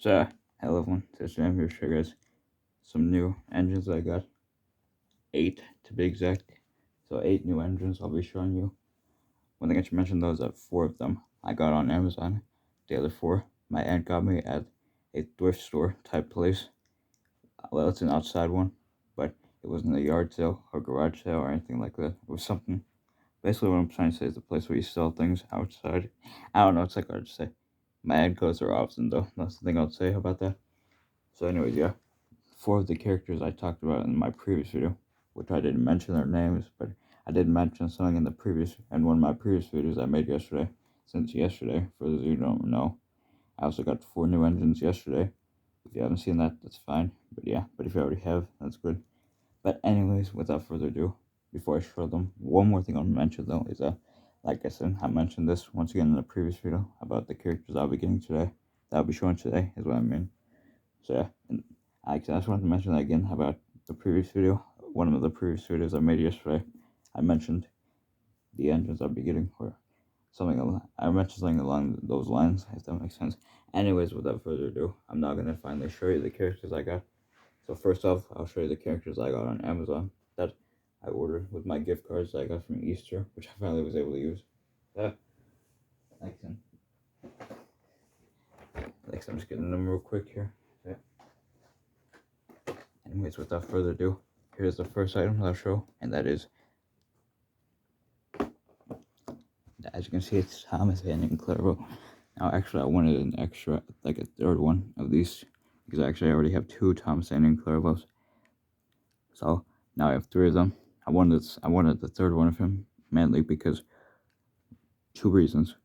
So, hello everyone, today I'm here to show you guys some new engines I got. 8 to be exact. So 8 new engines I'll be showing you. One thing I should mention though is that 4 of them I got on Amazon. The other 4 my aunt got me at a thrift store type place. Well, it's an outside one, but it wasn't a yard sale or garage sale or anything like that. It was something. Basically what I'm trying to say is the place where you sell things outside. I don't know, it's like hard to say. My aunt goes there often though. That's the thing I'll say about that. So anyways, yeah. 4 of the characters I talked about in my previous video, which I didn't mention their names, but I did mention something in one of my previous videos I made yesterday. Since yesterday, for those of you who don't know, I also got 4 new engines yesterday. If you haven't seen that, that's fine. But yeah, but if you already have, that's good. But anyways, without further ado, before I show them, one more thing I'll mention though is like I said, I mentioned this once again in the previous video about the characters I'll be getting today. That I'll be showing today is what I mean. So yeah, and I just wanted to mention that again about the previous video. One of the previous videos I made yesterday, I mentioned the engines I'll be getting, or something. I mentioned something along those lines, if that makes sense. Anyways, without further ado, I'm now gonna finally show you the characters I got. So first off, I'll show you the characters I got on Amazon that I ordered with my gift cards that I got from Easter, which I finally was able to use. Yeah, I'm just getting them real quick here. Yeah. Anyways, without further ado, here's the first item I'll show, and that is, as you can see, it's Thomas and Clairvaux. Now, actually, I wanted an extra, like a third one of these, because actually I already have 2 Thomas and Clairvaux. So now I have 3 of them. I wanted the third one of him mainly because 2 reasons.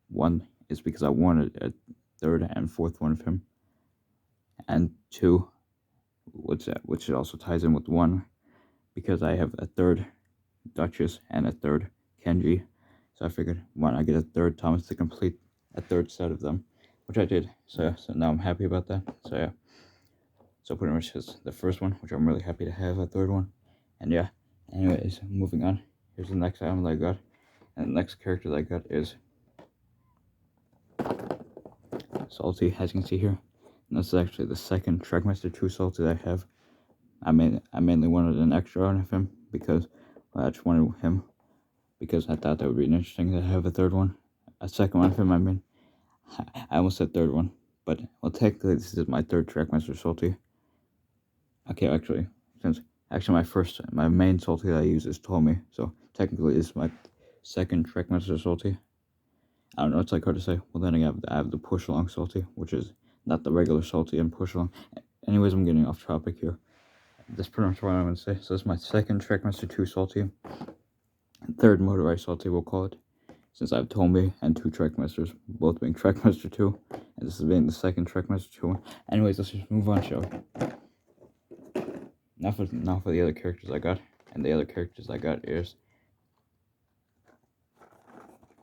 One is because I wanted a third and fourth one of him, and 2, which also ties in with 1, because I have a third Duchess and a third Kenji. So I figured, why not get a third Thomas to complete a third set of them, which I did. So yeah, so now I'm happy about that. So yeah, so pretty much is the first one, which I'm really happy to have a third one. And yeah, anyways, moving on. Here's the next item that I got, and the next character that I got is Salty, as you can see here. And this is actually the second Trackmaster 2 Salty that I have. I mainly wanted an extra one of him because I just wanted him because I thought that would be interesting to have a third one. A second one of him, I mean. I almost said third one, but, well, technically this is my third Trackmaster Salty. Okay, actually, my main Salty that I use is Tommy, so technically this is my second Trackmaster Salty. I don't know, it's like hard to say. Well, then I have the Push Along Salty, which is not the regular Salty and Push Along. Anyways, I'm getting off topic here. That's pretty much what I'm going to say. So this is my second Trackmaster 2 Salty. Third motorized Salty, we'll call it. Since I have Tommy and 2 Trackmasters, both being Trackmaster 2. And this is being the second Trackmaster 2 one. Anyways, let's just move on, shall we? Now for the other characters I got. And the other characters I got is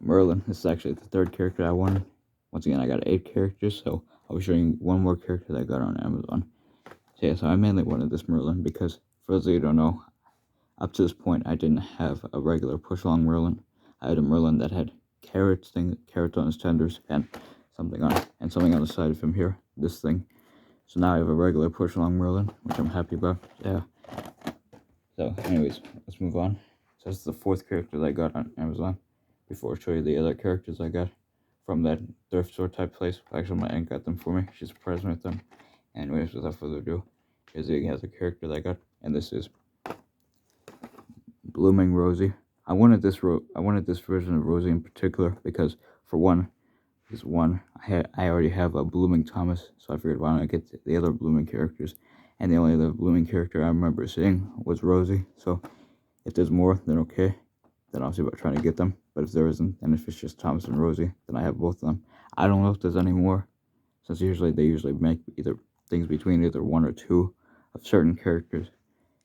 Merlin. This is actually the third character I wanted. Once again, I got 8 characters, so I'll be showing you one more character that I got on Amazon. So yeah, so I mainly wanted this Merlin because, for those of you who don't know, up to this point I didn't have a regular push-along Merlin. I had a Merlin that had carrots on his tenders, and something on the side of him here, this thing. So now I have a regular push-along Merlin, which I'm happy about. Yeah. So anyways, let's move on. So this is the 4th character that I got on Amazon. Before I show you the other characters I got from that thrift store type place. Actually, my aunt got them for me. She surprised me with them. Anyways, without further ado, here's the other character that I got, and this is Blooming Rosie. I wanted this version of Rosie in particular because, for one, I already have a Blooming Thomas, so I figured why not get the other Blooming characters. And the only other Blooming character I remember seeing was Rosie. So if there's more, then okay. Then I'll see about trying to get them. But if there isn't, and if it's just Thomas and Rosie, then I have both of them. I don't know if there's any more, since they usually make either things between either 1 or 2 of certain characters,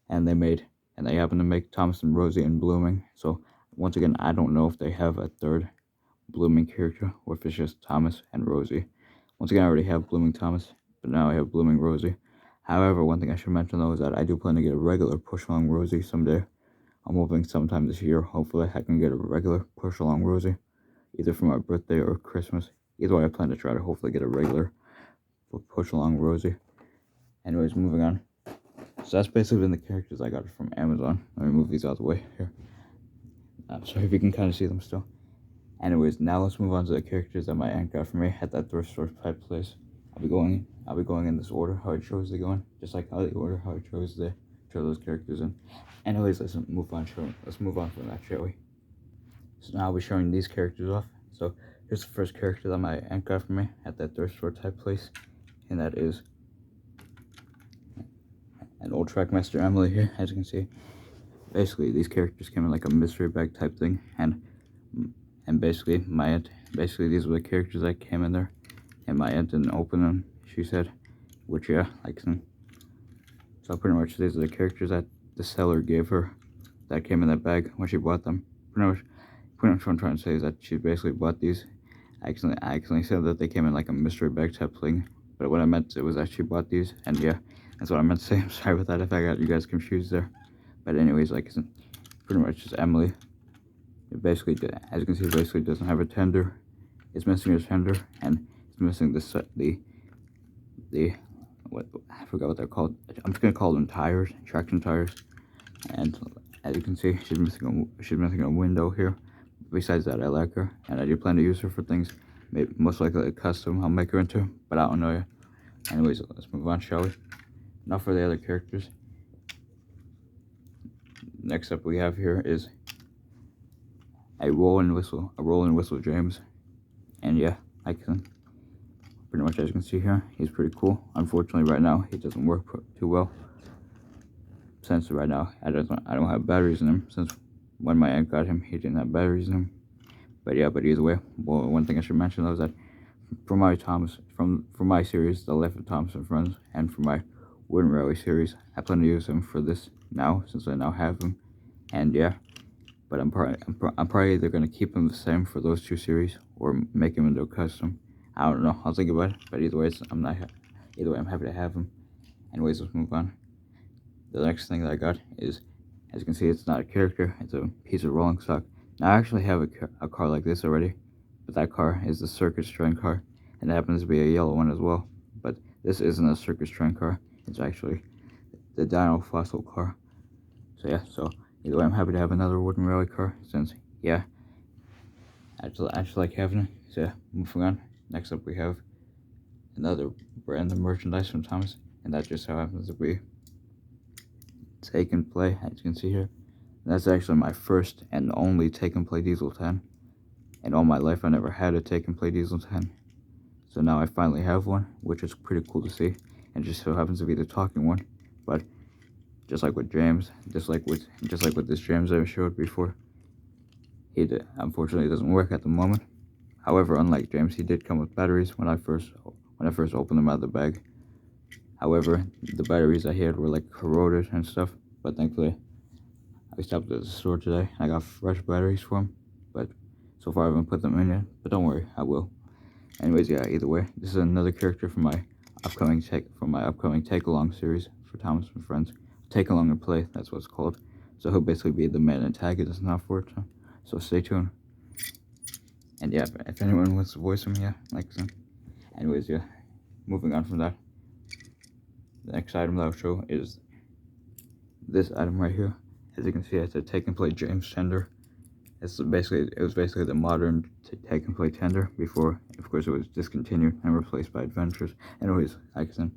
and they happen to make Thomas and Rosie and Blooming. So once again, I don't know if they have a third Blooming character or if it's just Thomas and Rosie. Once again, I already have Blooming Thomas, but now I have Blooming Rosie. However, one thing I should mention though is that I do plan to get a regular push-along Rosie someday. I'm hoping sometime this year, hopefully I can get a regular push-along Rosie, either for my birthday or Christmas. Either way, I plan to try to hopefully get a regular push along Rosie. Anyways, moving on. So that's basically been the characters I got from Amazon. Let me move these out of the way here. I'm sorry if you can kind of see them still. Anyways, now let's move on to the characters that my aunt got for me at that thrift store type place. I'll be going in this order how I chose to go in, just like how the order how I chose to throw those characters in. Anyways, let's move on from that, shall we? So now I'll be showing these characters off. So here's the first character that my aunt got for me at that thrift store type place, and that is an old Trackmaster Emily here. As you can see, basically these characters came in like a mystery bag type thing, and basically my aunt, these were the characters that came in there, and my aunt didn't open them, she said, which yeah, like some. So pretty much these are the characters that the seller gave her that came in that bag when she bought them. Pretty much what I'm trying to say is that she basically bought these. I accidentally said that they came in like a mystery bag type thing, but what I meant was that she bought these, and yeah, that's what I meant to say. I'm sorry about that if I got you guys confused there. But anyways, like pretty much just Emily. It basically, as you can see, basically doesn't have a tender. It's missing a tender, and it's missing the what, I forgot what they're called. I'm just gonna call them tires, traction tires. And as you can see, she's missing a window here. Besides that, I like her, and I do plan to use her for things, maybe most likely a custom I'll make her into, but I don't know yet. Anyways, let's move on, shall we? Now for the other characters. Next up we have here is a roll and whistle James, and yeah, I can pretty much, as you can see here, he's pretty cool. Unfortunately, right now he doesn't work too well, since right now I don't have batteries in him. Since when my aunt got him, he didn't have batteries in him. But yeah, but either way, well, one thing I should mention though is that for my series, The Life of Thomas and Friends, and for my Wooden Rally series, I plan to use him for this now, since I now have him. And yeah, but I'm probably either gonna keep him the same for those two series or make him into a custom. I don't know. I'll think about it. But either way, I'm happy to have him. Anyways, let's move on. The next thing that I got is, as you can see, it's not a character. It's a piece of rolling stock. Now, I actually have a car like this already, but that car is the circus train car, and it happens to be a yellow one as well. But this isn't a circus train car. It's actually the Dino Fossil car. So yeah, so either way, I'm happy to have another wooden rally car, since yeah, I actually like having it. So yeah, moving on. Next up we have another brand of merchandise from Thomas, and that just so happens to be Take and Play, as you can see here. That's actually my first and only Take and Play Diesel 10. In all my life I never had a Take and Play Diesel 10. So now I finally have one, which is pretty cool to see. And it just so happens to be the talking one. But just like with James, just like with this James I showed before, unfortunately doesn't work at the moment. However, unlike James, he did come with batteries when I first opened them out of the bag. However, the batteries I had were like corroded and stuff, but thankfully I stopped at the store today and I got fresh batteries for them. But so far I haven't put them in yet, but don't worry, I will. Anyways, yeah, either way, this is another character from my upcoming take along series for Thomas and Friends. Take along and play, that's what it's called. So he'll basically be the main antagonist now for it. So stay tuned. And yeah, if anyone wants to voice him, yeah, like so. Anyways, yeah, moving on from that. The next item that I'll show is this item right here. As you can see, it's a Take and Play James tender. It was basically the modern Take and Play tender before, of course, it was discontinued and replaced by Adventures. Anyways, like I said,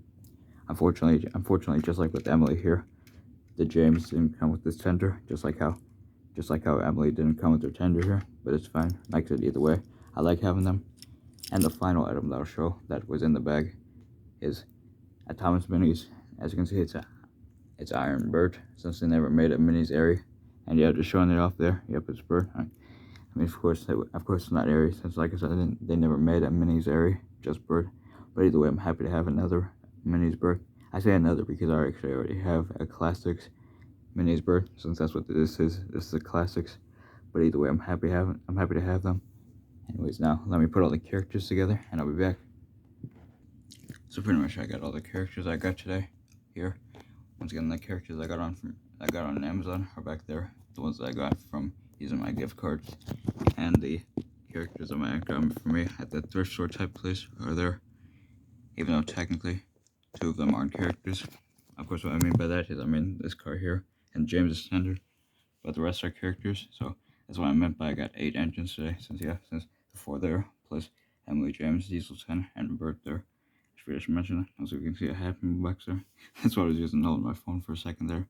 unfortunately, just like with Emily here, the James didn't come with this tender, just like how Emily didn't come with her tender here, but it's fine. Like I said, either way, I like having them. And the final item that I'll show that was in the bag is a Thomas Minis. As you can see, it's Iron Bird, since they never made a Minis Airy. And yeah, just showing it off there. Yep, it's Bird. I mean, of course it's not Airy, since like I said, they never made a Minis Airy, just Bird. But either way, I'm happy to have another Minis Bird. I say another because I actually already have a Classics Minis Bird, since that's what this is. This is a Classics. But either way, I'm happy to have them. Anyways, now let me put all the characters together, and I'll be back. So pretty much, I got all the characters I got today here. Once again, the characters I got on Amazon are back there. The ones that I got from using my gift cards, and the characters that my aunt got for me at the thrift store type place are there. even though technically 2 of them aren't characters. Of course, what I mean by that is I mean this car here and James is standard, but the rest are characters. So that's what I meant by I got 8 engines today, since the 4 there, plus Emily, James, Diesel 10, and Bert there. I should mention that. Also, you can see a hat in the box there. That's why I was using on my phone for a second there.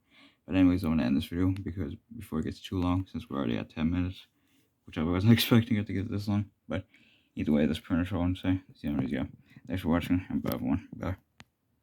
But anyways, I'm going to end this video because before it gets too long, since we're already at 10 minutes, which I wasn't expecting it to get this long. But either way, that's pretty much all I'm saying. See you on the video. Thanks for watching, and bye everyone. Bye.